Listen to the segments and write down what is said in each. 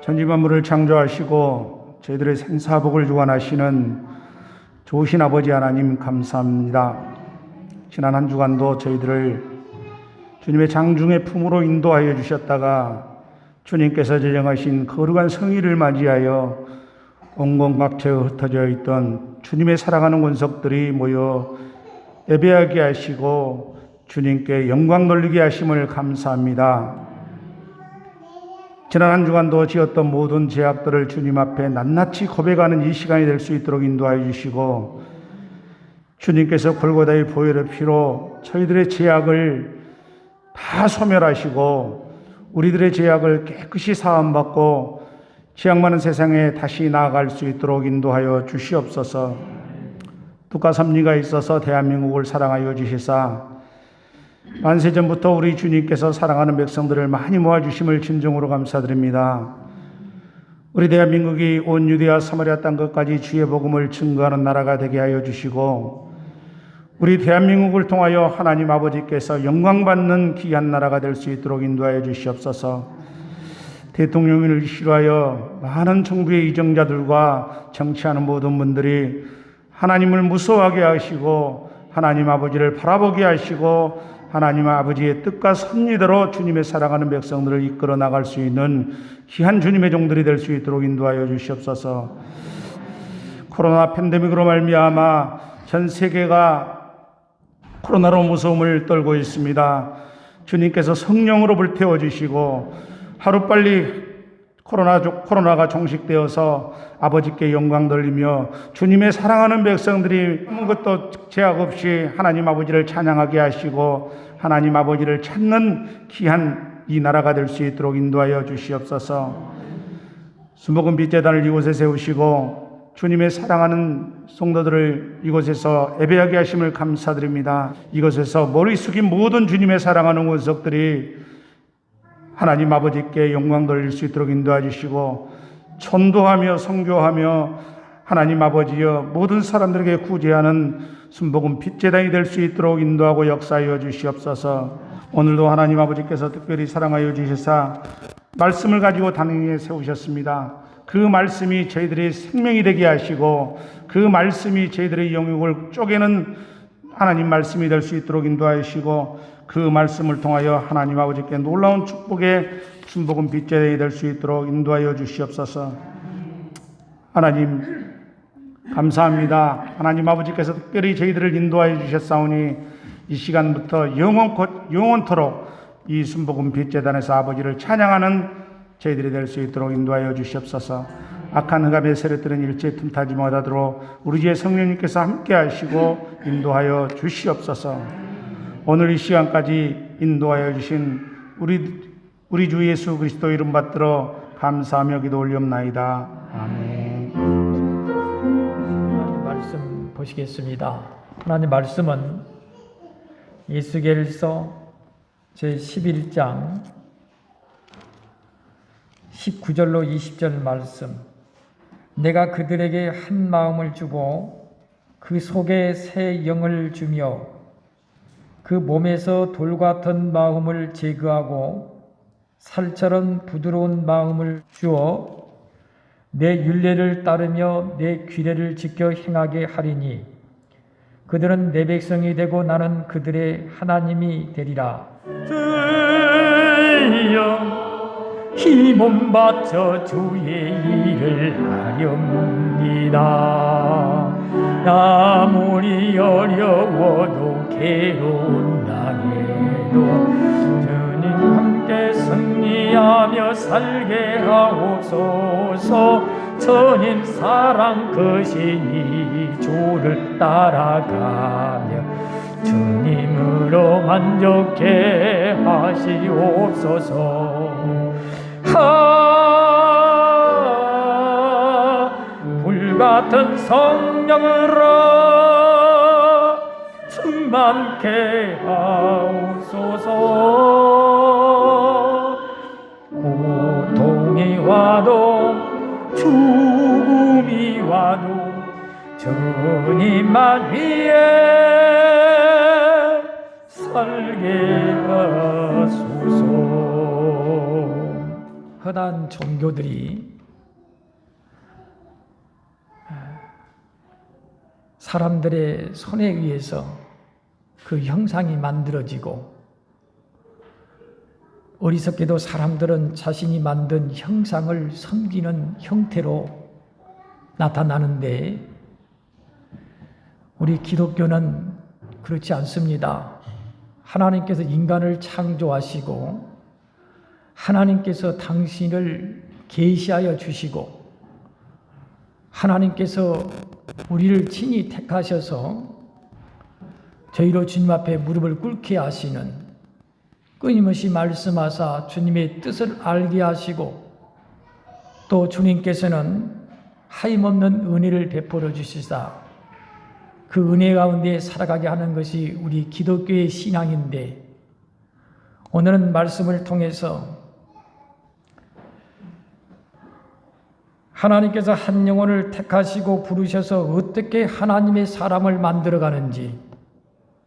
천지만물을 창조하시고 저희들의 생사복을 주관하시는 좋으신 아버지 하나님 감사합니다. 지난 한 주간도 저희들을 주님의 장중의 품으로 인도하여 주셨다가 주님께서 제정하신 거룩한 성의를 맞이하여 온갖 각처에 흩어져 있던 주님의 사랑하는 권속들이 모여 예배하게 하시고 주님께 영광 돌리게 하심을 감사합니다. 지난 한 주간도 지었던 모든 죄악들을 주님 앞에 낱낱이 고백하는 이 시간이 될 수 있도록 인도하여 주시고, 주님께서 골고다의 보혈의 피로 저희들의 죄악을 다 소멸하시고 우리들의 죄악을 깨끗이 사함받고 죄악 많은 세상에 다시 나아갈 수 있도록 인도하여 주시옵소서. 뜻과 섭리가 있어서 대한민국을 사랑하여 주시사 만세전부터 우리 주님께서 사랑하는 백성들을 많이 모아주심을 진정으로 감사드립니다. 우리 대한민국이 온 유대와 사마리아 땅 끝까지 주의 복음을 증거하는 나라가 되게 하여 주시고, 우리 대한민국을 통하여 하나님 아버지께서 영광받는 귀한 나라가 될 수 있도록 인도하여 주시옵소서. 대통령을 싫어하여 많은 정부의 이정자들과 정치하는 모든 분들이 하나님을 무서워하게 하시고 하나님 아버지를 바라보게 하시고 하나님 아버지의 뜻과 섭리대로 주님의 사랑하는 백성들을 이끌어 나갈 수 있는 귀한 주님의 종들이 될 수 있도록 인도하여 주시옵소서. 코로나 팬데믹으로 말미암아 전 세계가 코로나로 무서움을 떨고 있습니다. 주님께서 성령으로 불태워 주시고 하루빨리 코로나가 종식되어서 아버지께 영광 돌리며 주님의 사랑하는 백성들이 아무것도 제약 없이 하나님 아버지를 찬양하게 하시고 하나님 아버지를 찾는 귀한 이 나라가 될 수 있도록 인도하여 주시옵소서. 순복음 빛제단을 이곳에 세우시고 주님의 사랑하는 성도들을 이곳에서 예배하게 하심을 감사드립니다. 이곳에서 머리 숙인 모든 주님의 사랑하는 권속들이 하나님 아버지께 영광 돌릴 수 있도록 인도해 주시고, 전도하며 선교하며 하나님 아버지여 모든 사람들에게 구제하는 순복음 빛제단이 될 수 있도록 인도하고 역사하여 주시옵소서. 오늘도 하나님 아버지께서 특별히 사랑하여 주시사 말씀을 가지고 단위에 세우셨습니다. 그 말씀이 저희들의 생명이 되게 하시고 그 말씀이 저희들의 영역을 쪼개는 하나님 말씀이 될 수 있도록 인도하여 주시고, 그 말씀을 통하여 하나님 아버지께 놀라운 축복의 순복음 빛제단이 될 수 있도록 인도하여 주시옵소서. 하나님 감사합니다. 하나님 아버지께서 특별히 저희들을 인도하여 주셨사오니 이 시간부터 영원토록 이 순복음 빛제단에서 아버지를 찬양하는 저희들이 될 수 있도록 인도하여 주시옵소서. 악한 흑암의 세력들은 일체 틈타지 못하도록 우리 주의 성령님께서 함께 하시고 인도하여 주시옵소서. 오늘 이 시간까지 인도하여 주신 우리 주 예수 그리스도 이름 받들어 감사하며 기도 올리옵나이다. 아멘. 하나님 말씀 보시겠습니다. 하나님 말씀은 에스겔서 제11장 19절로 20절 말씀. 내가 그들에게 한 마음을 주고 그 속에 새 영을 주며 그 몸에서 돌 같은 마음을 제거하고 살처럼 부드러운 마음을 주어 내 율례를 따르며 내 규례를 지켜 행하게 하리니 그들은 내 백성이 되고 나는 그들의 하나님이 되리라. 주여 이 몸 바쳐 주의 일을 하렵니다. 아무리 어려워도 괴로운 날에도 주님 함께 승리하며 살게 하옵소서. 주님 사랑 크시니 주를 따라가며 주님으로 만족해 하시옵소서. 불같은 성령으로 충만케 하옵소서. 고통이 와도 죽음이 와도 주님만 위해 살게 하소서. 허다한 종교들이 사람들의 손에 의해서 그 형상이 만들어지고, 어리석게도 사람들은 자신이 만든 형상을 섬기는 형태로 나타나는데, 우리 기독교는 그렇지 않습니다. 하나님께서 인간을 창조하시고 하나님께서 당신을 계시하여 주시고 하나님께서 우리를 친히 택하셔서 저희로 주님 앞에 무릎을 꿇게 하시는, 끊임없이 말씀하사 주님의 뜻을 알게 하시고, 또 주님께서는 하임없는 은혜를 베풀어 주시사 그 은혜 가운데 살아가게 하는 것이 우리 기독교의 신앙인데, 오늘은 말씀을 통해서 하나님께서 한 영혼을 택하시고 부르셔서 어떻게 하나님의 사람을 만들어가는지,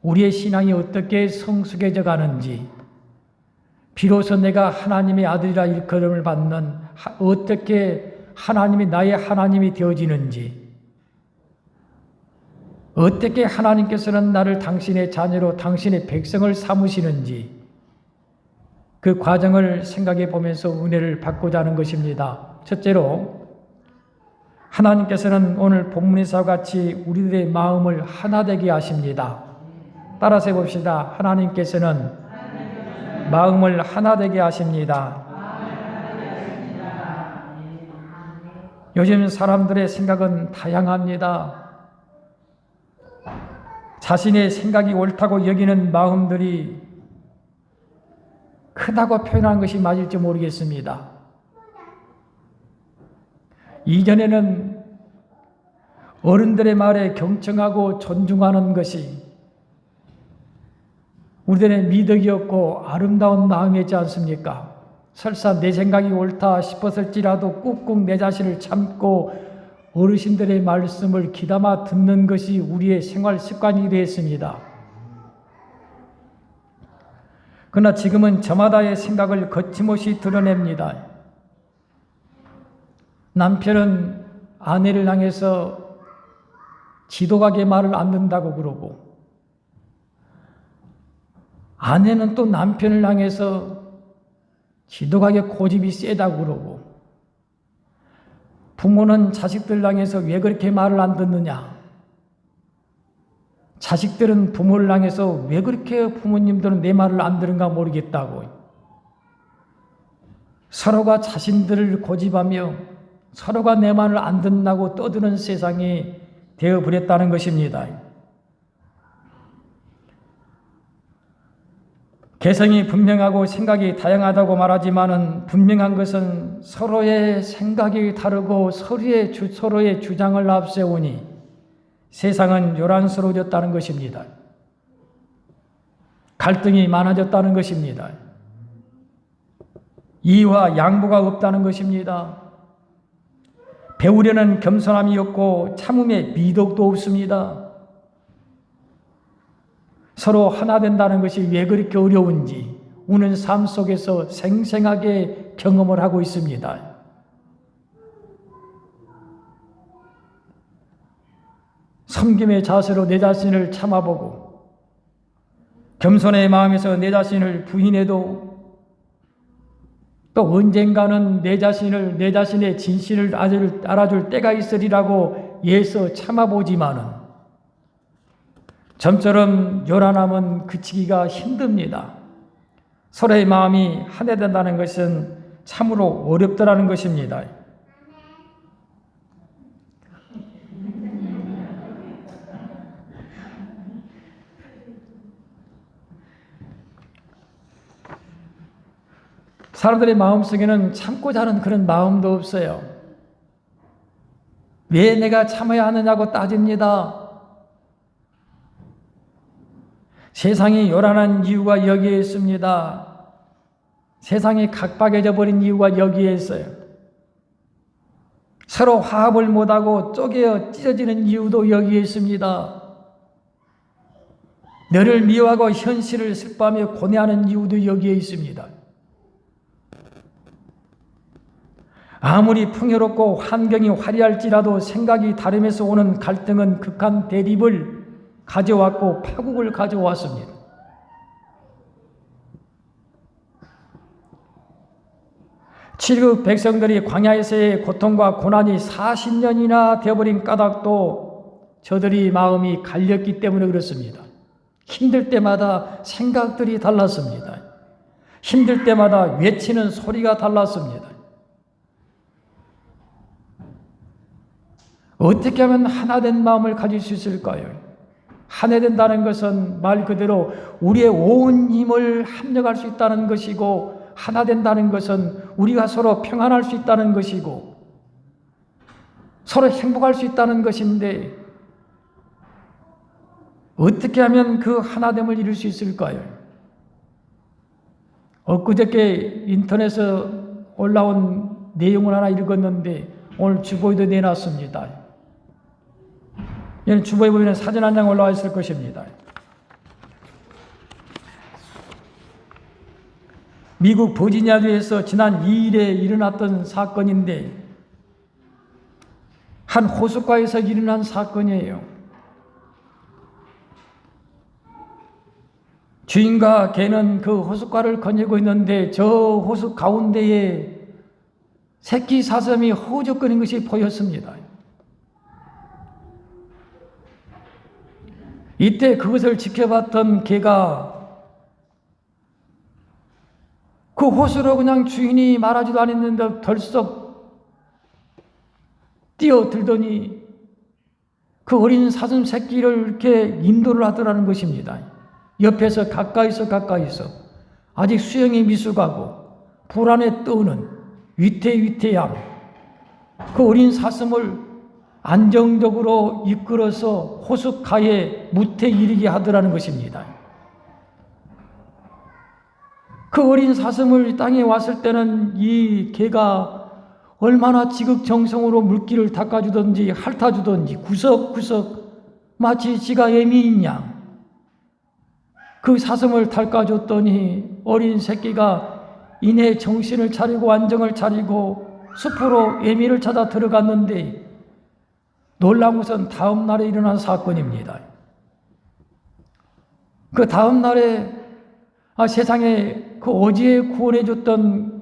우리의 신앙이 어떻게 성숙해져 가는지, 비로소 내가 하나님의 아들이라 일컬음을 받는 어떻게 하나님이 나의 하나님이 되어지는지, 어떻게 하나님께서는 나를 당신의 자녀로 당신의 백성을 삼으시는지, 그 과정을 생각해 보면서 은혜를 받고자 하는 것입니다. 첫째로, 하나님께서는 오늘 본문에서와 같이 우리들의 마음을 하나 되게 하십니다. 따라서 해봅시다. 하나님께서는 마음을 하나 되게 하십니다. 요즘 사람들의 생각은 다양합니다. 자신의 생각이 옳다고 여기는 마음들이 크다고 표현한 것이 맞을지 모르겠습니다. 이전에는 어른들의 말에 경청하고 존중하는 것이 우리들의 미덕이었고 아름다운 마음이었지 않습니까? 설사 내 생각이 옳다 싶었을지라도 꾹꾹 내 자신을 참고 어르신들의 말씀을 귀담아 듣는 것이 우리의 생활 습관이 되었습니다. 그러나 지금은 저마다의 생각을 거침없이 드러냅니다. 남편은 아내를 향해서 지독하게 말을 안 듣는다고 그러고, 아내는 또 남편을 향해서 지독하게 고집이 세다고 그러고, 부모는 자식들 향해서 왜 그렇게 말을 안 듣느냐, 자식들은 부모를 향해서 왜 그렇게 부모님들은 내 말을 안 들은가 모르겠다고, 서로가 자신들을 고집하며 서로가 내 말을 안 듣는다고 떠드는 세상이 되어버렸다는 것입니다. 개성이 분명하고 생각이 다양하다고 말하지만은 분명한 것은 서로의 생각이 다르고 서로의 주장을 앞세우니 세상은 요란스러워졌다는 것입니다. 갈등이 많아졌다는 것입니다. 이의와 양보가 없다는 것입니다. 배우려는 겸손함이 없고 참음의 미덕도 없습니다. 서로 하나 된다는 것이 왜 그렇게 어려운지 우는 삶 속에서 생생하게 경험을 하고 있습니다. 섬김의 자세로 내 자신을 참아보고 겸손의 마음에서 내 자신을 부인해도 또 언젠가는 내 자신의 진실을 알아줄 때가 있으리라고 애써 참아보지만은 점처럼 요란함은 그치기가 힘듭니다. 서로의 마음이 하나 된다는 것은 참으로 어렵더라는 것입니다. 사람들의 마음속에는 참고자 하는 그런 마음도 없어요. 왜 내가 참아야 하느냐고 따집니다. 세상이 요란한 이유가 여기에 있습니다. 세상이 각박해져 버린 이유가 여기에 있어요. 서로 화합을 못하고 쪼개어 찢어지는 이유도 여기에 있습니다. 너를 미워하고 현실을 슬퍼하며 고뇌하는 이유도 여기에 있습니다. 아무리 풍요롭고 환경이 화려할지라도 생각이 다름에서 오는 갈등은 극한 대립을 가져왔고 파국을 가져왔습니다. 칠급 백성들이 광야에서의 고통과 고난이 40년이나 되어버린 까닭도 저들이 마음이 갈렸기 때문에 그렇습니다. 힘들 때마다 생각들이 달랐습니다. 힘들 때마다 외치는 소리가 달랐습니다. 어떻게 하면 하나된 마음을 가질 수 있을까요? 하나 된다는 것은 말 그대로 우리의 온 힘을 합력할 수 있다는 것이고, 하나 된다는 것은 우리가 서로 평안할 수 있다는 것이고 서로 행복할 수 있다는 것인데, 어떻게 하면 그 하나됨을 이룰 수 있을까요? 엊그저께 인터넷에 올라온 내용을 하나 읽었는데 오늘 주보에도 내놨습니다. 얘는 주보에 보면 사진 한 장 올라와 있을 것입니다. 미국 버지니아주에서 지난 2일에 일어났던 사건인데, 한 호숫가에서 일어난 사건이에요. 주인과 개는 그 호숫가를 거닐고 있는데 저 호수 가운데에 새끼 사슴이 허우적거리는 것이 보였습니다. 이때 그것을 지켜봤던 개가 그 호수로 그냥 주인이 말하지도 않았는데 덜썩 뛰어들더니 그 어린 사슴 새끼를 이렇게 인도를 하더라는 것입니다. 옆에서 가까이서 아직 수영이 미숙하고 불안에 떠는 위태위태한 그 어린 사슴을 안정적으로 이끌어서 호숫가에 무태 이르게 하더라는 것입니다. 그 어린 사슴을 땅에 왔을 때는 이 개가 얼마나 지극정성으로 물기를 닦아주든지 핥아주든지 구석구석 마치 지가 애미인 양 그 사슴을 닦아줬더니 어린 새끼가 이내 정신을 차리고 안정을 차리고 숲으로 애미를 찾아 들어갔는데, 놀라운 것은 다음 날에 일어난 사건입니다. 그 다음 날에 세상에 그 어지에 구원해줬던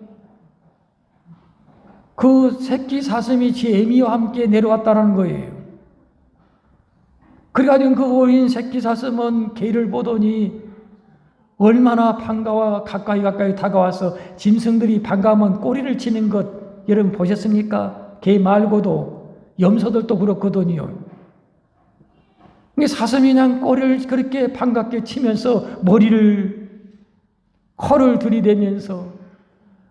그 새끼 사슴이 지 애미와 함께 내려왔다는 거예요. 그래가지고 그 어린 새끼 사슴은 개를 보더니 얼마나 반가워 가까이 다가와서 짐승들이 반가우면 꼬리를 치는 것 여러분 보셨습니까? 개 말고도 염소들도 그렇거든요. 사슴이 그냥 꼬리를 그렇게 반갑게 치면서 머리를 코를 들이대면서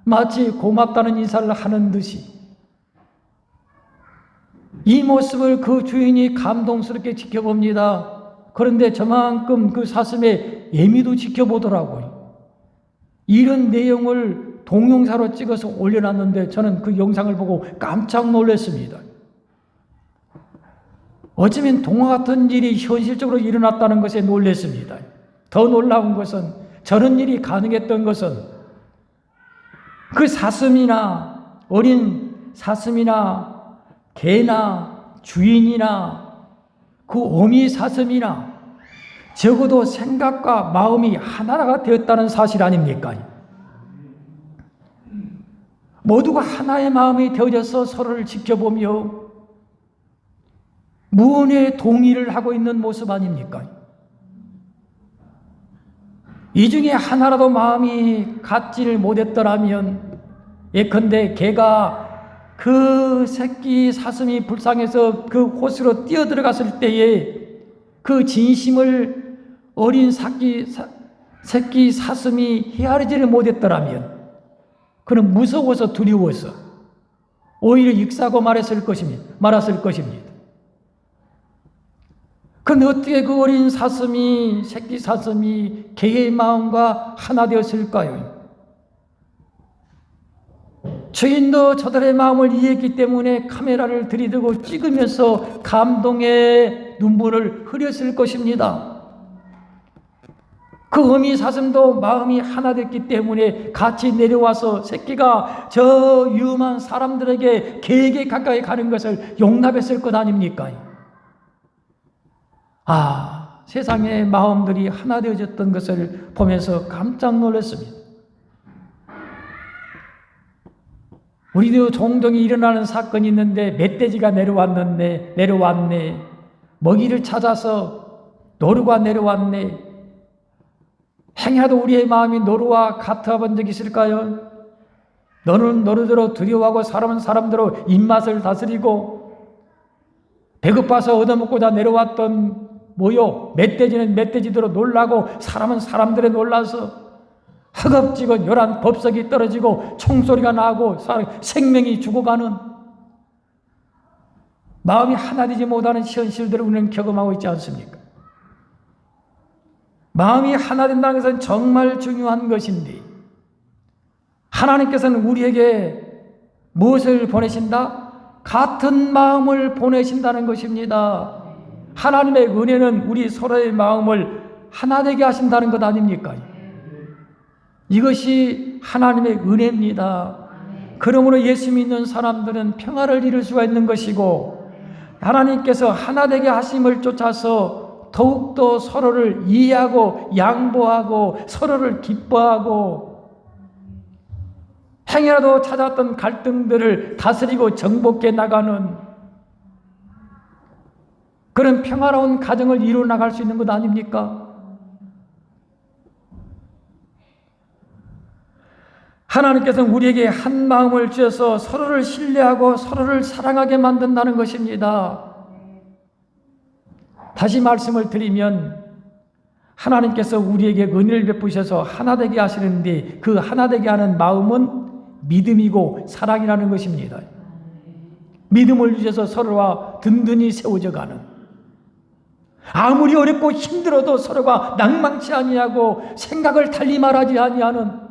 마치 고맙다는 인사를 하는 듯이 이 모습을 그 주인이 감동스럽게 지켜봅니다. 그런데 저만큼 그 사슴의 애미도 지켜보더라고요. 이런 내용을 동영상으로 찍어서 올려놨는데 저는 그 영상을 보고 깜짝 놀랐습니다. 어쩌면 동화 같은 일이 현실적으로 일어났다는 것에 놀랐습니다. 더 놀라운 것은 저런 일이 가능했던 것은 그 사슴이나 어린 사슴이나 개나 주인이나 그 어미 사슴이나 적어도 생각과 마음이 하나가 되었다는 사실 아닙니까? 모두가 하나의 마음이 되어져서 서로를 지켜보며 무언의 동의를 하고 있는 모습 아닙니까? 이 중에 하나라도 마음이 같지를 못했더라면 예컨대 개가 그 새끼 사슴이 불쌍해서 그 호수로 뛰어들어갔을 때에 그 진심을 어린 새끼 사슴이 헤아리지를 못했더라면 그는 무서워서 두려워서 오히려 익사하고 말았을 것입니다. 그런데 어떻게 그 어린 새끼 사슴이 개의 마음과 하나 되었을까요? 주인도 저들의 마음을 이해했기 때문에 카메라를 들이대고 찍으면서 감동의 눈물을 흘렸을 것입니다. 그 어미 사슴도 마음이 하나 됐기 때문에 같이 내려와서 새끼가 저 위험한 사람들에게 개에게 가까이 가는 것을 용납했을 것 아닙니까? 세상의 마음들이 하나 되어졌던 것을 보면서 깜짝 놀랐습니다. 우리도 종종 일어나는 사건이 있는데 멧돼지가 내려왔네. 먹이를 찾아서 노루가 내려왔네. 행여라도 우리의 마음이 노루와 같아 본 적이 있을까요? 너는 노루대로 두려워하고 사람은 사람대로 입맛을 다스리고 배고파서 얻어먹고자 내려왔던 멧돼지는 멧돼지대로 놀라고 사람은 사람들에 놀라서 허겁지겁 요란 법석이 떨어지고 총소리가 나고 생명이 죽어가는 마음이 하나 되지 못하는 현실들을 우리는 경험하고 있지 않습니까? 마음이 하나 된다는 것은 정말 중요한 것인데 하나님께서는 우리에게 무엇을 보내신다? 같은 마음을 보내신다는 것입니다. 하나님의 은혜는 우리 서로의 마음을 하나 되게 하신다는 것 아닙니까? 이것이 하나님의 은혜입니다. 그러므로 예수 믿는 사람들은 평화를 이룰 수가 있는 것이고 하나님께서 하나 되게 하심을 쫓아서 더욱더 서로를 이해하고 양보하고 서로를 기뻐하고 행여라도 찾아왔던 갈등들을 다스리고 정복해 나가는 그런 평화로운 가정을 이루어 나갈 수 있는 것 아닙니까? 하나님께서는 우리에게 한 마음을 주셔서 서로를 신뢰하고 서로를 사랑하게 만든다는 것입니다. 다시 말씀을 드리면 하나님께서 우리에게 은혜를 베푸셔서 하나 되게 하시는데 그 하나 되게 하는 마음은 믿음이고 사랑이라는 것입니다. 믿음을 주셔서 서로와 든든히 세워져 가는, 아무리 어렵고 힘들어도 서로가 낭망치 아니하고 생각을 달리 말하지 아니하는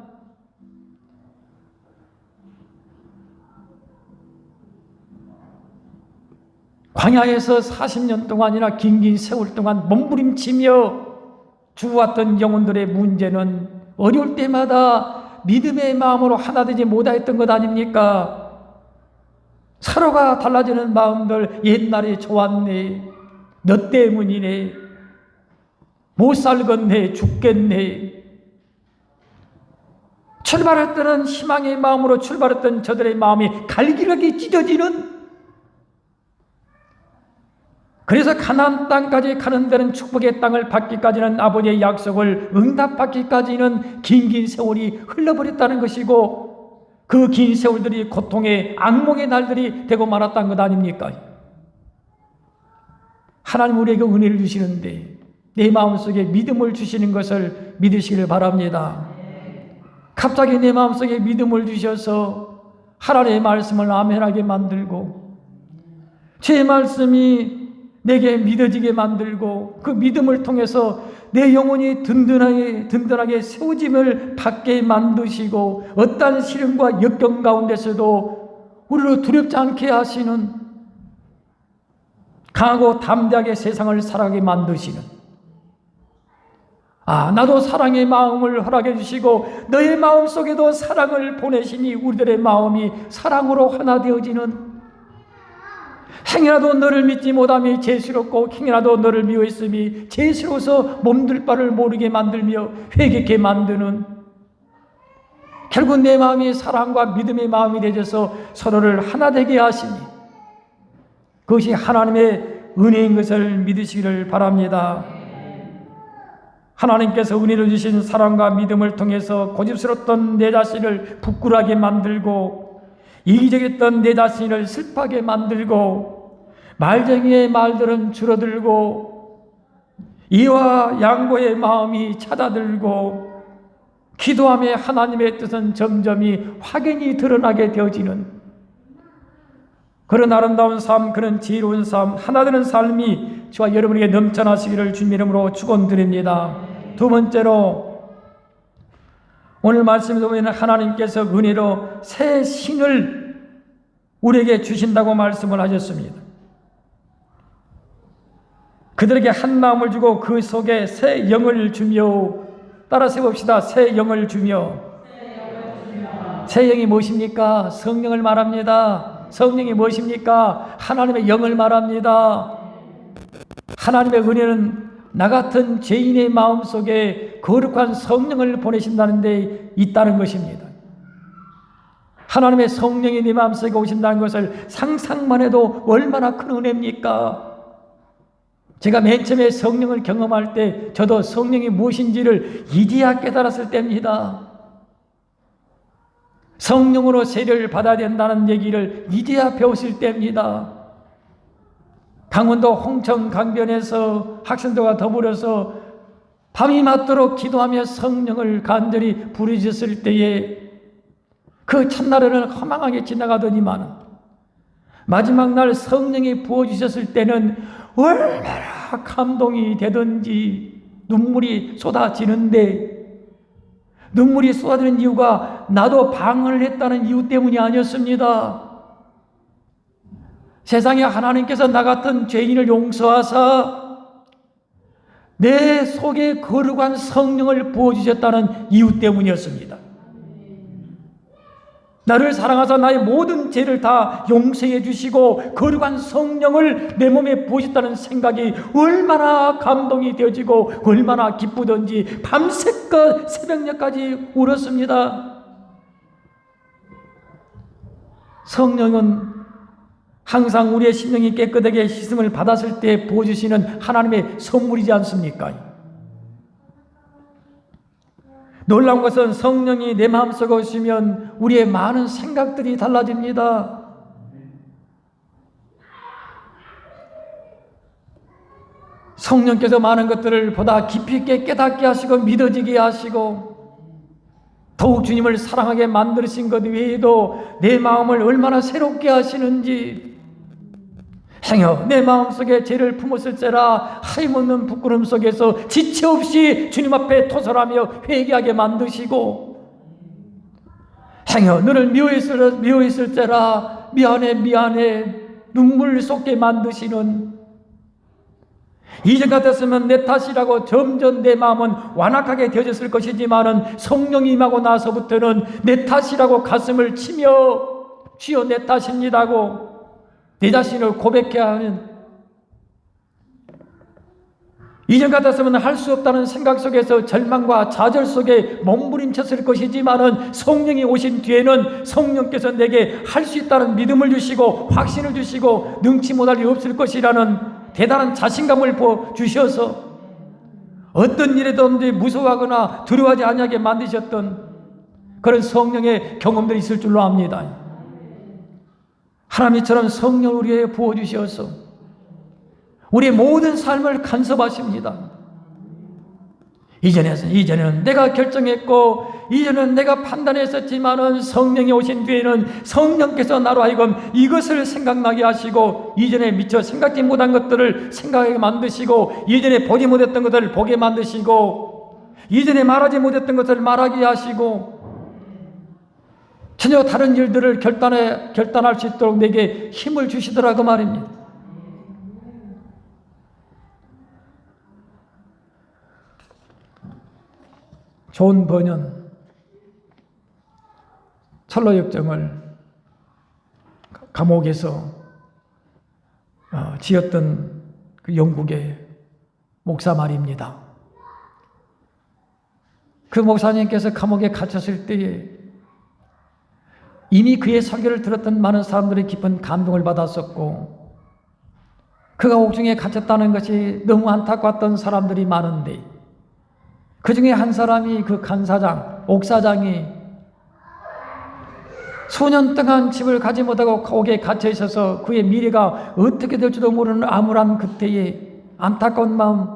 광야에서 40년 동안이나 긴 세월 동안 몸부림치며 죽어왔던 영혼들의 문제는 어려울 때마다 믿음의 마음으로 하나 되지 못하였던 것 아닙니까? 서로가 달라지는 마음들, 옛날에 좋았네, 너 때문이네, 못 살겠네, 죽겠네. 출발할 때는 희망의 마음으로 출발했던 저들의 마음이 갈기르게 찢어지는, 그래서 가나안 땅까지 가는 데는 축복의 땅을 받기까지는 아버지의 약속을 응답받기까지는 긴 세월이 흘러버렸다는 것이고 그 긴 세월들이 고통의 악몽의 날들이 되고 말았다는 것 아닙니까? 하나님 우리에게 은혜를 주시는데 내 마음속에 믿음을 주시는 것을 믿으시길 바랍니다. 갑자기 내 마음속에 믿음을 주셔서 하나님의 말씀을 아멘하게 만들고 제 말씀이 내게 믿어지게 만들고 그 믿음을 통해서 내 영혼이 든든하게 세워짐을 받게 만드시고 어떠한 시련과 역경 가운데서도 우리를 두렵지 않게 하시는, 강하고 담대하게 세상을 살아가게 만드시는, 나도 사랑의 마음을 허락해 주시고 너의 마음 속에도 사랑을 보내시니 우리들의 마음이 사랑으로 하나 되어지는, 행여라도 너를 믿지 못함이 죄스럽고 행여라도 너를 미워했음이 죄스러워서 몸둘 바를 모르게 만들며 회개케 만드는, 결국 내 마음이 사랑과 믿음의 마음이 되어서 서로를 하나 되게 하시니 그것이 하나님의 은혜인 것을 믿으시기를 바랍니다. 하나님께서 은혜를 주신 사랑과 믿음을 통해서 고집스럽던 내 자신을 부끄러하게 만들고 이기적이었던 내 자신을 슬퍼하게 만들고 말쟁이의 말들은 줄어들고 이와 양보의 마음이 찾아들고 기도함에 하나님의 뜻은 점점이 확연히 드러나게 되어지는 그런 아름다운 삶, 그런 지혜로운 삶, 하나 되는 삶이 저와 여러분에게 넘쳐나시기를 주님 이름으로 축원드립니다. 두 번째로 오늘 말씀에서 보면 하나님께서 은혜로 새 신을 우리에게 주신다고 말씀을 하셨습니다. 그들에게 한 마음을 주고 그 속에 새 영을 주며 따라서 해봅시다. 새 영을 주며. 새 영이 무엇입니까? 성령을 말합니다. 성령이 무엇입니까? 하나님의 영을 말합니다. 하나님의 은혜는 나 같은 죄인의 마음속에 거룩한 성령을 보내신다는 데 있다는 것입니다. 하나님의 성령이 내 마음속에 오신다는 것을 상상만 해도 얼마나 큰 은혜입니까? 제가 맨 처음에 성령을 경험할 때 저도 성령이 무엇인지를 이제야 깨달았을 때입니다. 성령으로 세례를 받아야 된다는 얘기를 이제야 배웠을 때입니다. 강원도 홍천 강변에서 학생들과 더불어서 밤이 맞도록 기도하며 성령을 간절히 부르짖었을 때에 그 첫날에는 허망하게 지나가더니만 마지막 날 성령이 부어주셨을 때는 얼마나 감동이 되든지 눈물이 쏟아지는데, 눈물이 쏟아지는 이유가 나도 방언을 했다는 이유 때문이 아니었습니다. 세상에 하나님께서 나 같은 죄인을 용서하사 내 속에 거룩한 성령을 부어주셨다는 이유 때문이었습니다. 나를 사랑하사 나의 모든 죄를 다 용서해 주시고 거룩한 성령을 내 몸에 부으셨다는 생각이 얼마나 감동이 되어지고 얼마나 기쁘던지 밤새껏 새벽녘까지 울었습니다. 성령은 항상 우리의 심령이 깨끗하게 씻음을 받았을 때 부어주시는 하나님의 선물이지 않습니까? 놀라운 것은 성령이 내 마음속에 오시면 우리의 많은 생각들이 달라집니다. 성령께서 많은 것들을 보다 깊이 있게 깨닫게 하시고 믿어지게 하시고 더욱 주님을 사랑하게 만드신 것 외에도 내 마음을 얼마나 새롭게 하시는지, 행여 내 마음속에 죄를 품었을지라 하염없는 부끄러움 속에서 지체 없이 주님 앞에 토설하며 회개하게 만드시고, 행여 너를 미워했을지라 미안해 눈물 쏟게 만드시는, 이전 같았으면 내 탓이라고 점점 내 마음은 완악하게 되어졌을 것이지만은 성령이 임하고 나서부터는 내 탓이라고 가슴을 치며 주여 내 탓입니다고 내 자신을 고백해야 하는, 이전 같았으면 할 수 없다는 생각 속에서 절망과 좌절 속에 몸부림쳤을 것이지만은 성령이 오신 뒤에는 성령께서 내게 할 수 있다는 믿음을 주시고 확신을 주시고 능치 못할 일 없을 것이라는 대단한 자신감을 주셔서 어떤 일에든지 무서워하거나 두려워하지 아니하게 만드셨던 그런 성령의 경험들이 있을 줄로 압니다. 하나님처럼 성령을 우리에게 부어주셔서 우리의 모든 삶을 간섭하십니다. 이전에는 내가 결정했고 이전은 내가 판단했었지만은 성령이 오신 뒤에는 성령께서 나로 하여금 이것을 생각나게 하시고 이전에 미처 생각지 못한 것들을 생각하게 만드시고 이전에 보지 못했던 것들을 보게 만드시고 이전에 말하지 못했던 것을 말하게 하시고 전혀 다른 일들을 결단할 수 있도록 내게 힘을 주시더라고 말입니다. 존 버년 철로역정을 감옥에서 지었던 그 영국의 목사 말입니다. 그 목사님께서 감옥에 갇혔을 때에 이미 그의 설교를 들었던 많은 사람들의 깊은 감동을 받았었고 그가 옥중에 갇혔다는 것이 너무 안타까웠던 사람들이 많은데 그 중에 한 사람이 그 간사장, 옥사장이 수년 동안 집을 가지 못하고 옥에 갇혀 있어서 그의 미래가 어떻게 될지도 모르는 암울한 그때에 안타까운 마음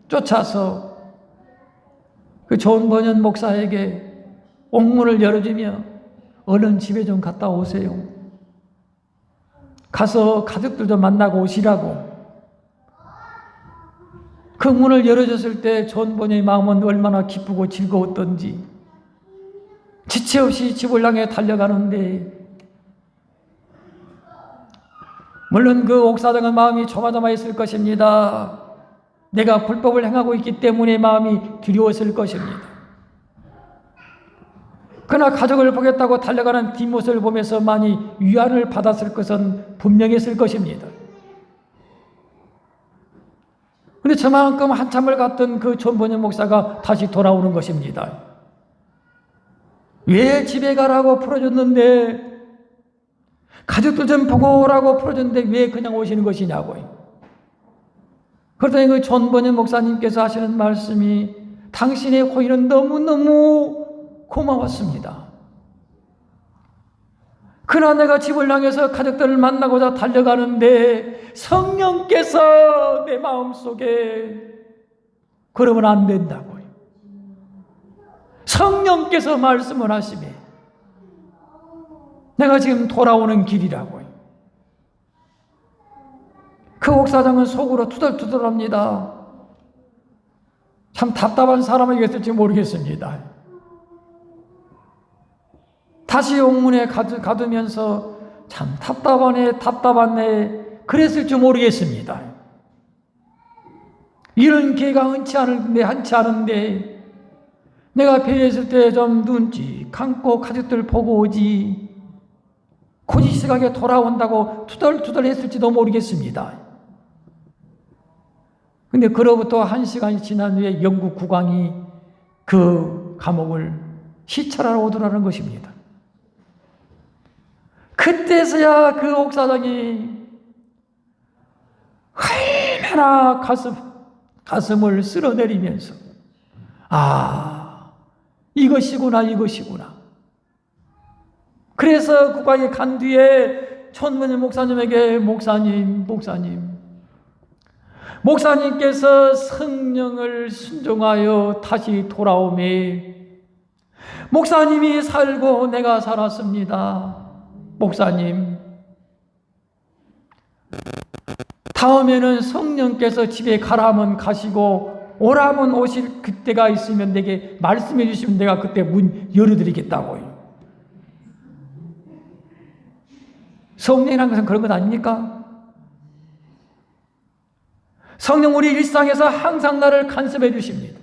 쫓아서 그 존 버년 목사에게 옥문을 열어주며 얼른 집에 좀 갔다 오세요. 가서 가족들도 만나고 오시라고. 그 문을 열어줬을 때 존 버년의 마음은 얼마나 기쁘고 즐거웠던지 지체 없이 집을 향해 달려가는데 물론 그 옥사장은 마음이 조마조마했을 것입니다. 내가 불법을 행하고 있기 때문에 마음이 두려웠을 것입니다. 그러나 가족을 보겠다고 달려가는 뒷모습을 보면서 많이 위안을 받았을 것은 분명했을 것입니다. 그런데 저만큼 한참을 갔던 그 존번영 목사가 다시 돌아오는 것입니다. 왜 집에 가라고 풀어줬는데, 가족들 좀 보고 오라고 풀어줬는데 왜 그냥 오시는 것이냐고요. 그러더니 그 존번영 목사님께서 하시는 말씀이 당신의 호의는 너무너무 고마웠습니다. 그러나 내가 집을 향해서 가족들을 만나고자 달려가는데 성령께서 내 마음속에 그러면 안 된다고요. 성령께서 말씀을 하시며 내가 지금 돌아오는 길이라고요. 그 옥사장은 속으로 투덜투덜합니다. 참 답답한 사람이겠을지 모르겠습니다. 다시 옥문에 가두면서 참 답답하네 그랬을 줄 모르겠습니다. 이런 기회가 흔치 않은데 내가 배에 있을 때 좀 눈치 감고 가족들 보고 오지 굳이 시각에 돌아온다고 투덜투덜 했을지도 모르겠습니다. 근데 그로부터 1시간이 지난 후에 영국 국왕이 그 감옥을 시찰하러 오더라는 것입니다. 그때서야 그 옥사장이 얼마나 가슴을 쓸어내리면서 이것이구나. 그래서 국왕이 간 뒤에 존번영 목사님에게 목사님께서 성령을 순종하여 다시 돌아오매 목사님이 살고 내가 살았습니다. 목사님, 다음에는 성령께서 집에 가라면 가시고 오라면 오실 그때가 있으면 내게 말씀해 주시면 내가 그때 문 열어드리겠다고요. 성령이라는 것은 그런 것 아닙니까? 성령 우리 일상에서 항상 나를 간섭해 주십니다.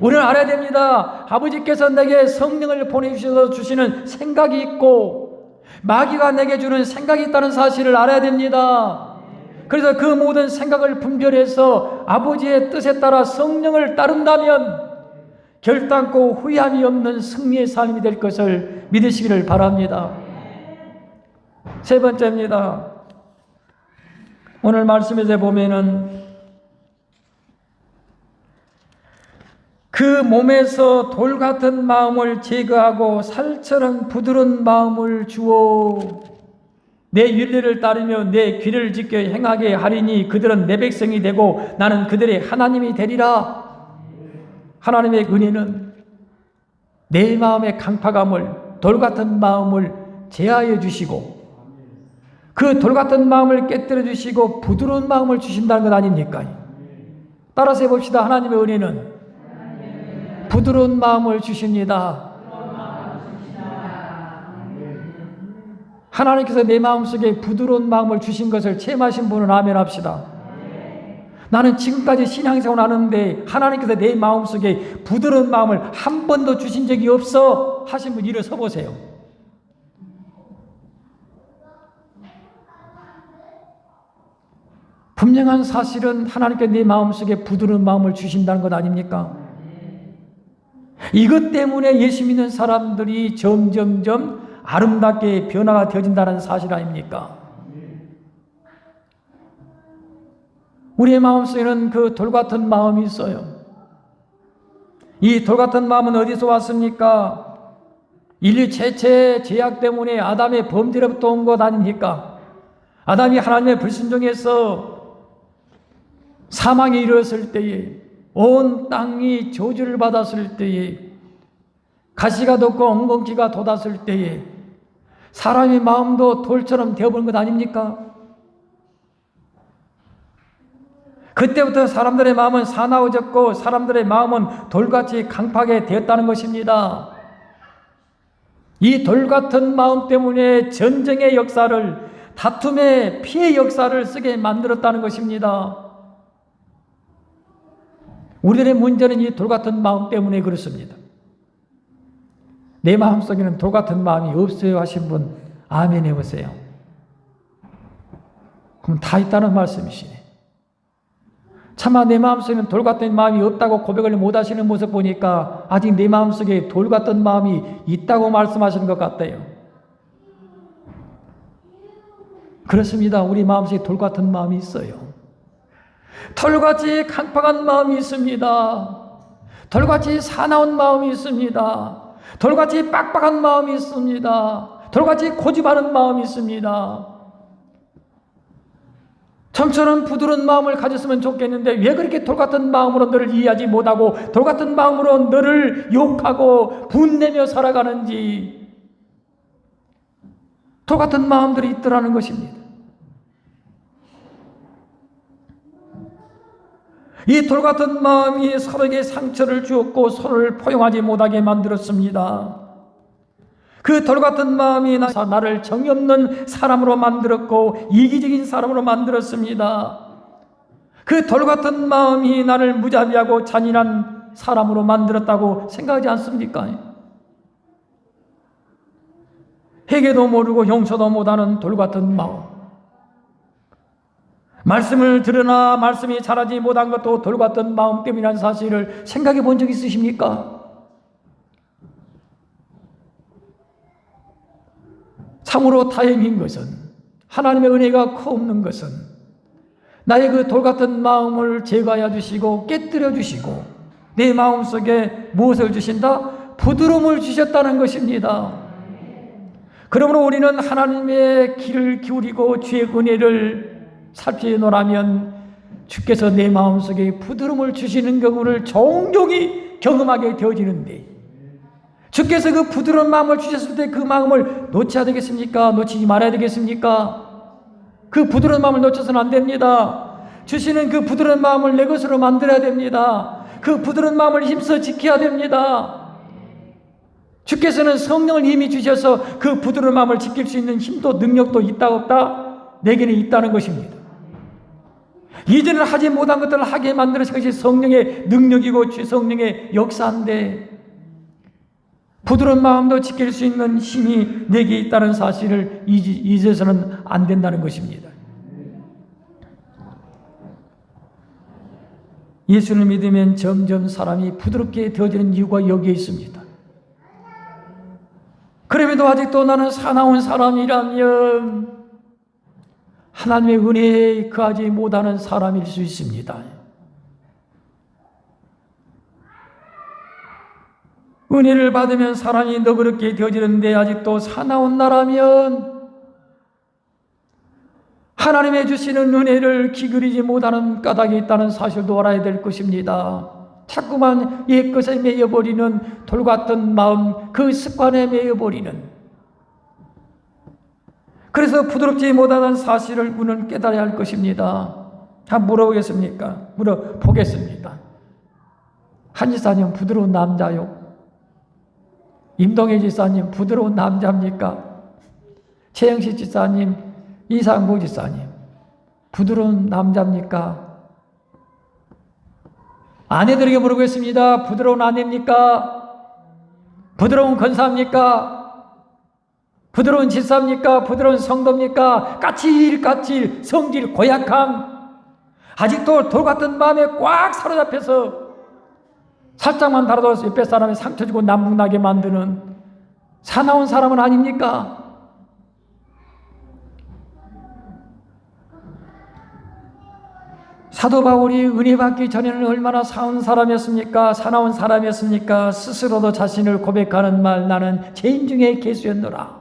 우리는 알아야 됩니다. 아버지께서 내게 성령을 보내주셔서 주시는 생각이 있고 마귀가 내게 주는 생각이 있다는 사실을 알아야 됩니다. 그래서 그 모든 생각을 분별해서 아버지의 뜻에 따라 성령을 따른다면 결단코 후회함이 없는 승리의 삶이 될 것을 믿으시기를 바랍니다. 세 번째입니다. 오늘 말씀에서 보면은 그 몸에서 돌 같은 마음을 제거하고 살처럼 부드러운 마음을 주어 내 윤리를 따르며 내 귀를 지켜 행하게 하리니 그들은 내 백성이 되고 나는 그들의 하나님이 되리라. 하나님의 은혜는 내 마음의 강팍함을 돌 같은 마음을 제하여 주시고 그 돌 같은 마음을 깨뜨려 주시고 부드러운 마음을 주신다는 것 아닙니까? 따라서 해봅시다. 하나님의 은혜는 부드러운 마음을 주십니다. 하나님께서 내 마음속에 부드러운 마음을 주신 것을 체험하신 분은 아멘 합시다. 나는 지금까지 신앙생활을 하는데 하나님께서 내 마음속에 부드러운 마음을 한 번도 주신 적이 없어 하신 분 일어서 보세요. 분명한 사실은 하나님께 내 마음속에 부드러운 마음을 주신다는 것 아닙니까? 이것 때문에 예수 믿는 사람들이 점점점 아름답게 변화가 되어진다는 사실 아닙니까? 우리의 마음속에는 그 돌 같은 마음이 있어요. 이 돌 같은 마음은 어디서 왔습니까? 인류 최초의 죄악 때문에 아담의 범죄로부터 온 것 아닙니까? 아담이 하나님의 불순종해서 사망에 이르렀을 때에 온 땅이 저주를 받았을 때에 가시가 돋고 엉겅퀴가 돋았을 때에 사람의 마음도 돌처럼 되어버린 것 아닙니까? 그때부터 사람들의 마음은 사나워졌고 사람들의 마음은 돌같이 강팍하게 되었다는 것입니다. 이 돌같은 마음 때문에 전쟁의 역사를 다툼의 피해 역사를 쓰게 만들었다는 것입니다. 우리들의 문제는 이 돌같은 마음 때문에 그렇습니다. 내 마음속에는 돌같은 마음이 없어요 하신 분 아멘 해보세요. 그럼 다 있다는 말씀이시네. 차마 내 마음속에는 돌같은 마음이 없다고 고백을 못하시는 모습 보니까 아직 내 마음속에 돌같은 마음이 있다고 말씀하시는 것 같아요. 그렇습니다. 우리 마음속에 돌같은 마음이 있어요. 돌같이 강팍한 마음이 있습니다. 돌같이 사나운 마음이 있습니다. 돌같이 빡빡한 마음이 있습니다. 돌같이 고집하는 마음이 있습니다. 좀처럼 부드러운 마음을 가졌으면 좋겠는데 왜 그렇게 돌같은 마음으로 너를 이해하지 못하고 돌같은 마음으로 너를 욕하고 분내며 살아가는지 돌같은 마음들이 있더라는 것입니다. 이 돌같은 마음이 서로에게 상처를 주었고 서로를 포용하지 못하게 만들었습니다. 그 돌같은 마음이 나를 정이 없는 사람으로 만들었고 이기적인 사람으로 만들었습니다. 그 돌같은 마음이 나를 무자비하고 잔인한 사람으로 만들었다고 생각하지 않습니까? 회개도 모르고 용서도 못하는 돌같은 마음. 말씀을 들으나 말씀이 자라지 못한 것도 돌같은 마음 때문이라는 사실을 생각해 본 적 있으십니까? 참으로 다행인 것은 하나님의 은혜가 없는 것은 나의 그 돌같은 마음을 제거하여 주시고 깨뜨려 주시고 내 마음속에 무엇을 주신다? 부드러움을 주셨다는 것입니다. 그러므로 우리는 하나님의 귀를 기울이고 주의 은혜를 살피노라면 주께서 내 마음속에 부드러움을 주시는 경우를 종종이 경험하게 되어지는데 주께서 그 부드러운 마음을 주셨을 때 그 마음을 놓쳐야 되겠습니까? 놓치지 말아야 되겠습니까? 그 부드러운 마음을 놓쳐서는 안 됩니다. 주시는 그 부드러운 마음을 내 것으로 만들어야 됩니다. 그 부드러운 마음을 힘써 지켜야 됩니다. 주께서는 성령을 이미 주셔서 그 부드러운 마음을 지킬 수 있는 힘도 능력도 있다 없다? 내게는 있다는 것입니다. 이제는 하지 못한 것들을 하게 만드는 것이 성령의 능력이고 주 성령의 역사인데 부드러운 마음도 지킬 수 있는 힘이 내게 있다는 사실을 잊어서는 안 된다는 것입니다. 예수를 믿으면 점점 사람이 부드럽게 되어지는 이유가 여기에 있습니다. 그럼에도 아직도 나는 사나운 사람이라면 하나님의 은혜에 거하지 못하는 사람일 수 있습니다. 은혜를 받으면 사람이 너그럽게 되어지는데 아직도 사나운 나라면 하나님의 주시는 은혜를 기울이지 못하는 까닭이 있다는 사실도 알아야 될 것입니다. 자꾸만 옛것에 매여버리는 돌같은 마음, 그 습관에 매여버리는, 그래서 부드럽지 못하는 사실을 우리는 깨달아야 할 것입니다. 한번 물어보겠습니까? 물어보겠습니다. 한 지사님 부드러운 남자요? 임동혜 지사님 부드러운 남자입니까? 최영식 지사님, 이상보 지사님 부드러운 남자입니까? 아내들에게 물어보겠습니다. 부드러운 아내입니까? 부드러운 권사입니까? 부드러운 지사입니까? 부드러운 성도입니까? 까칠까칠 성질 고약함, 아직도 돌같은 마음에 꽉 사로잡혀서 살짝만 다뤄도 옆에 사람이 상처 주고 남북나게 만드는 사나운 사람은 아닙니까? 사도 바울이 은혜 받기 전에는 얼마나 사나운 사람이었습니까? 사나운 사람이었습니까? 스스로도 자신을 고백하는 말, 나는 죄인 중에 괴수였노라.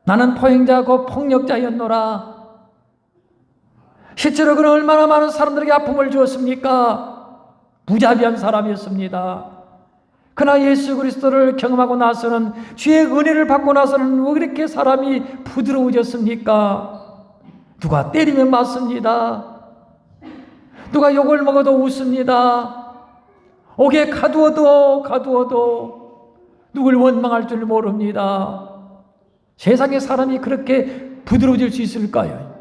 나는 포행자고 폭력자였노라. 실제로 그는 얼마나 많은 사람들에게 아픔을 주었습니까? 무자비한 사람이었습니다. 그러나 예수 그리스도를 경험하고 나서는, 주의 은혜를 받고 나서는 왜 그렇게 사람이 부드러워졌습니까? 누가 때리면 맞습니다. 누가 욕을 먹어도 웃습니다. 옥에 가두어도 누굴 원망할 줄 모릅니다. 세상에 사람이 그렇게 부드러워질 수 있을까요?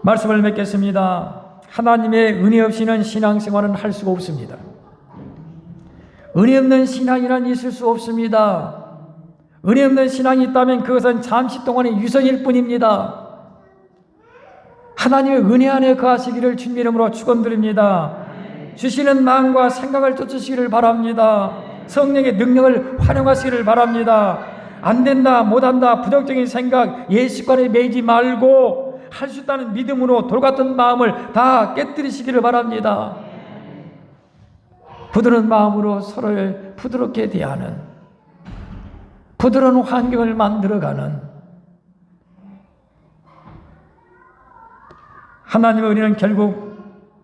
말씀을 맺겠습니다. 하나님의 은혜 없이는 신앙생활은 할 수가 없습니다. 은혜 없는 신앙이란 있을 수 없습니다. 은혜 없는 신앙이 있다면 그것은 잠시 동안의 유선일 뿐입니다. 하나님의 은혜 안에 거하시기를 주님 이름으로 축원드립니다. 주시는 마음과 생각을 쫓으시기를 바랍니다. 성령의 능력을 활용하시기를 바랍니다. 안 된다, 못한다, 부정적인 생각, 예습관에 매이지 말고 할 수 있다는 믿음으로 돌 같은 마음을 다 깨뜨리시기를 바랍니다. 부드러운 마음으로 서로를 부드럽게 대하는, 부드러운 환경을 만들어가는, 하나님의 은혜는 결국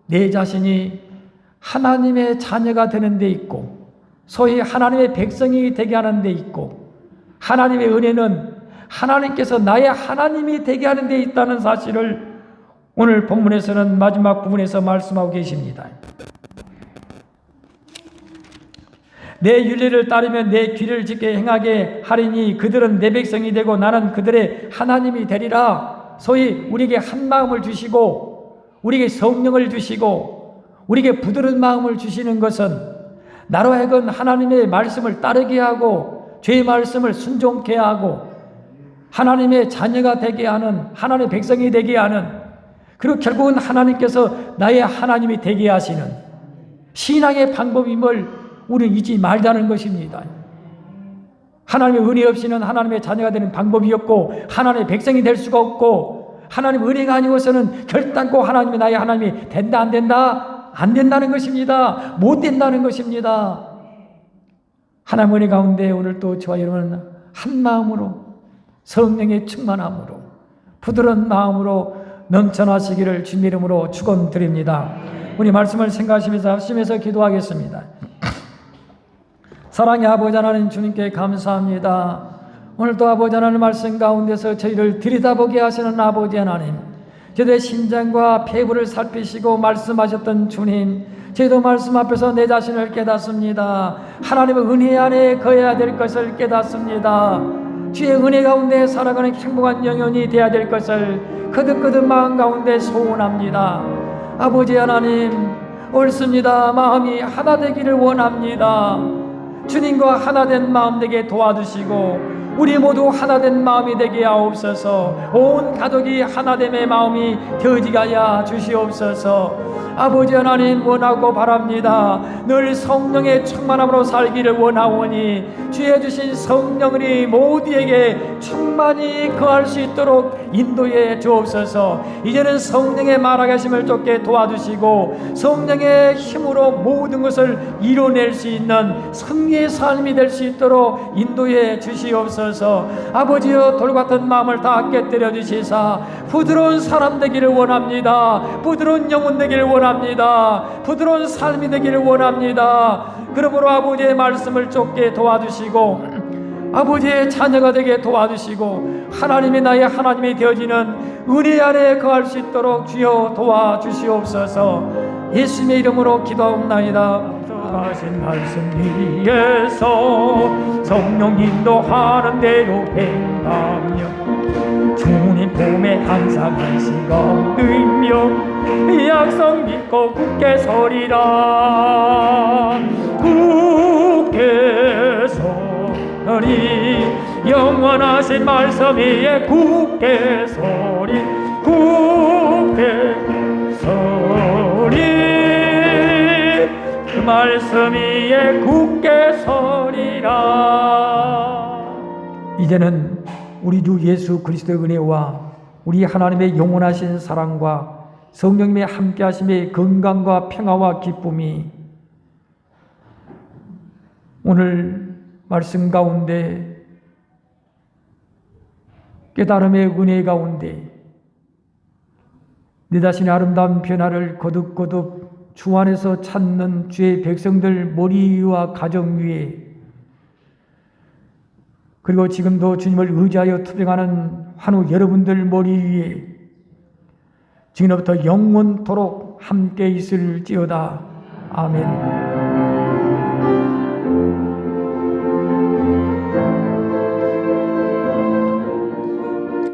내 자신이 하나님의 자녀가 되는 데 있고, 소위 하나님의 백성이 되게 하는 데 있고, 하나님의 은혜는 하나님께서 나의 하나님이 되게 하는 데 있다는 사실을 오늘 본문에서는 마지막 부분에서 말씀하고 계십니다. 내 윤리를 따르면 내 귀를 짖게 행하게 하리니 그들은 내 백성이 되고 나는 그들의 하나님이 되리라. 소위 우리에게 한 마음을 주시고 우리에게 성령을 주시고 우리에게 부드러운 마음을 주시는 것은 나로 하여금 하나님의 말씀을 따르게 하고 죄의 말씀을 순종케 하고 하나님의 자녀가 되게 하는, 하나님의 백성이 되게 하는, 그리고 결국은 하나님께서 나의 하나님이 되게 하시는 신앙의 방법임을 우리는 잊지 말자는 것입니다. 하나님의 은혜 없이는 하나님의 자녀가 되는 방법이 없고 하나님의 백성이 될 수가 없고 하나님의 은혜가 아니고서는 결단코 하나님이 나의 하나님이 된다 안 된다? 안 된다는 것입니다. 못 된다는 것입니다. 하나님의 은혜 가운데 오늘 또 저와 여러분은 한 마음으로 성령의 충만함으로 부드러운 마음으로 넘쳐나시기를 주님 이름으로 축원드립니다. 우리 말씀을 생각하시면서 합심해서 기도하겠습니다. 사랑의 아버지 하나님 주님께 감사합니다. 오늘도 아버지 하나님 말씀 가운데서 저희를 들여다보게 하시는 아버지 하나님, 저희들의 심장과 폐부를 살피시고 말씀하셨던 주님, 저희도 말씀 앞에서 내 자신을 깨닫습니다. 하나님의 은혜 안에 거해야 될 것을 깨닫습니다. 주의 은혜 가운데 살아가는 행복한 영혼이 되어야 될 것을 거듭거듭 마음 가운데 소원합니다. 아버지 하나님, 옳습니다. 마음이 하나 되기를 원합니다. 주님과 하나 된 마음 되게 도와주시고 우리 모두 하나 된 마음이 되게 하옵소서. 온 가족이 하나됨의 마음이 되어지게 하여 주시옵소서. 아버지 하나님 원하고 바랍니다. 늘 성령의 충만함으로 살기를 원하오니 주의 주신 성령이 모두에게 충만히 거할 수 있도록 인도해 주옵소서. 이제는 성령의 말하게 하심을 쫓게 도와주시고 성령의 힘으로 모든 것을 이뤄낼 수 있는 승리의 삶이 될 수 있도록 인도해 주시옵소서. 아버지여, 돌같은 마음을 다 깨뜨려 주시사 부드러운 사람 되기를 원합니다. 부드러운 영혼 되기를 원합니다. 부드러운 삶이 되기를 원합니다. 그러므로 아버지의 말씀을 쫓게 도와주시고 아버지의 자녀가 되게 도와주시고 하나님이 나의 하나님이 되어지는 은혜 안에 거할 수 있도록 주여 도와주시옵소서. 예수님의 이름으로 기도하옵나이다. 하신 말씀 위에서 성령 인도하는 대로 행하며 주님 봄에 항상 안식가 얻으며 약속 믿고 굳게 서리라. 굳게 서리 영원하신 말씀 위에 굳게 서리 굳게 서리 그 말씀 위에 굳게 서리라. 이제는 우리 주 예수 그리스도의 은혜와 우리 하나님의 영원하신 사랑과 성령님의 함께하심의 건강과 평화와 기쁨이 오늘 말씀 가운데 깨달음의 은혜 가운데 내 자신의 아름다운 변화를 거듭거듭 주 안에서 찾는 주의 백성들 머리 위와 가정 위에, 그리고 지금도 주님을 의지하여 투병하는 환우 여러분들 머리 위에 지금부터 영원토록 함께 있을지어다. 아멘.